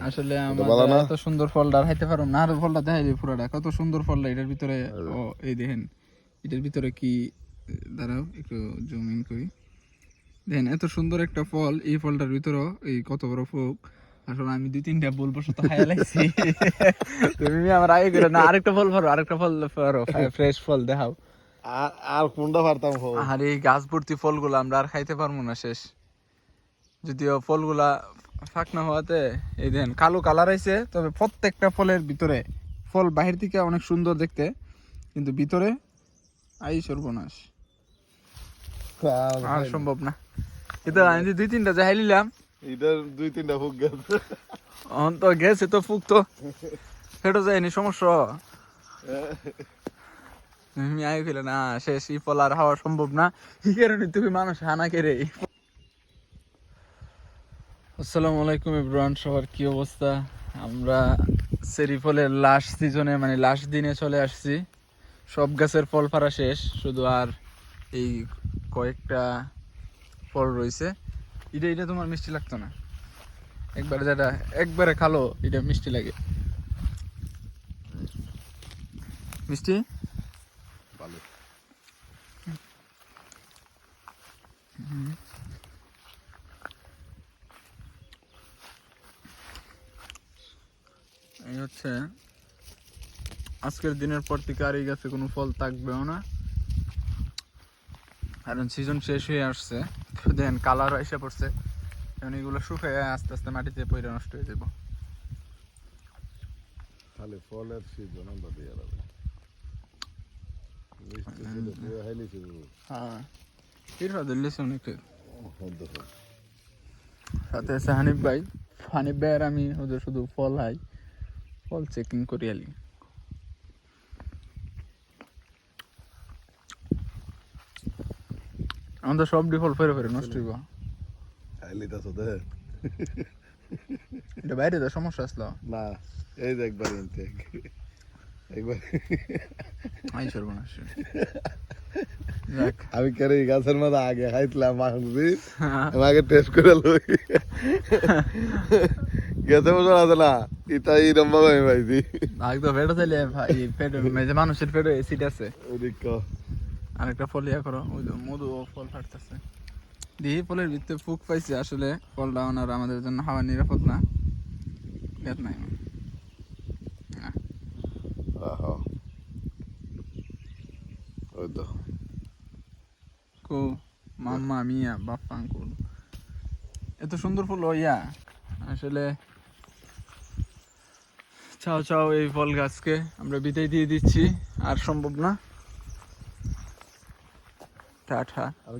আসলে আমাদের এত সুন্দর ফলটা খাইতে পারো না, আর ফলটা দেখাই দিই পুরোটা, কত সুন্দর ফলটা এটার ভিতরে। ও এই দেখেন এটার ভিতরে কি, দাঁড়াও একটু জুম ইন করি, দেখেন এত সুন্দর একটা ফল, এই ফলটার ভিতরে এই কত বড় ফোক। আসলে আমি 2-3টা বল বসত খাইয়া লাইছি। তুমি আমার আগে করে না, আরেকটা ফল পারো, আরেকটা ফল পারো, ফ্রেশ ফল দেখাও। আর কোনটা পারতাম? আর এই গাছ ভর্তি ফলগুলো আমরা আর খাইতে পারবো না, শেষ। যদিও ফলগুলা ফাঁকনা হওয়াতে এই দেখেন কালো কালার আইছে, তবে প্রত্যেকটা ফলের ভিতরে, ফল বাহির থেকে অনেক সুন্দর দেখতে, কিন্তু ভিতরে আই সর্বনাশ, আর সম্ভব না। কিন্তু আমি যে 2-3টা যাই নিলাম, এটার 2-3টা ফুক গেছে। তো গেছে তো ফুক, তো ফেটো যায়নি, সমস্যা। তুমি আই ফেলে না, শেষ, এই ফল আর হওয়া সম্ভব না, এই কারণে তুমি মানুষ হানা কেড়ে। আসসালামু আলাইকুম এভরিওয়ান, সবার কি অবস্থা? আমরা চেরি ফলের লাস্ট সিজনে, মানে লাস্ট দিনে চলে আসছি। সব গাছের ফল ফারা শেষ, শুধু আর এই কয়েকটা ফল রয়েছে। এটা তোমার মিষ্টি লাগতো না? একবারে যেটা একবারে খালো এটা মিষ্টি লাগে, মিষ্টি ভালো। এই হচ্ছে আজকের দিনের পর থেকে আর এই গাছে কোনো ফল থাকবেও না, কারণ সিজন শেষ হয়ে আসছে। দেখেন কালার এসে পড়ছে, এখন এগুলো শুকিয়ে আস্তে আস্তে মাটিতে পড়ে নষ্ট হয়ে যাবো। খালি ফলের সিজন আমরা দিয়ে যাবে। মিষ্টি ছিল পুরো হাইলি ছিল। হ্যাঁ, ফিরবা দিল্লিছে অনেক। সাথে আছে হানিফ ভাই। হানিফ ভাই আর আমি ওদের শুধু ফল হাই, ফল চেকিং করি আলি। আমাদের সব ফল ফেরে ফেরে নষ্ট হইব। হাইলি তো দে। এটা বাইরে তো সমস্যা আসলো না, এই যে একবার ইনতে একবার আই সর্বনাশ। আমি কেন এই গাছের মধ্যে আগে খাইছিলাম মাংসি, আমি আগে টেস্ট করে লই। গেছে বছর আছে না, এটা এইরকম ভাবে আমি পাইছি। আগে তো পেটো চাইলে ভাই, পেটো যে মানুষের পেটো এসিড আছে। ওদিক আরেকটা ফল ইয়া করো, ওই তো মধু ও ফল ফাটতেছে। দিয়ে ফলের ভিতরে ফুক পাইছে, আসলে ফলটা ওনার আমাদের জন্য হাওয়া নিরাপদ না। বেদ নাই ওই তো কো মাম্মা মিয়া বাপ্পা আঙ্কুল, এত সুন্দর ফুল ইয়া। আসলে চাও চাও এই ফল গাছকে আমরা বিদায় দিয়ে দিচ্ছি, আর সম্ভব না। টাটা। আমি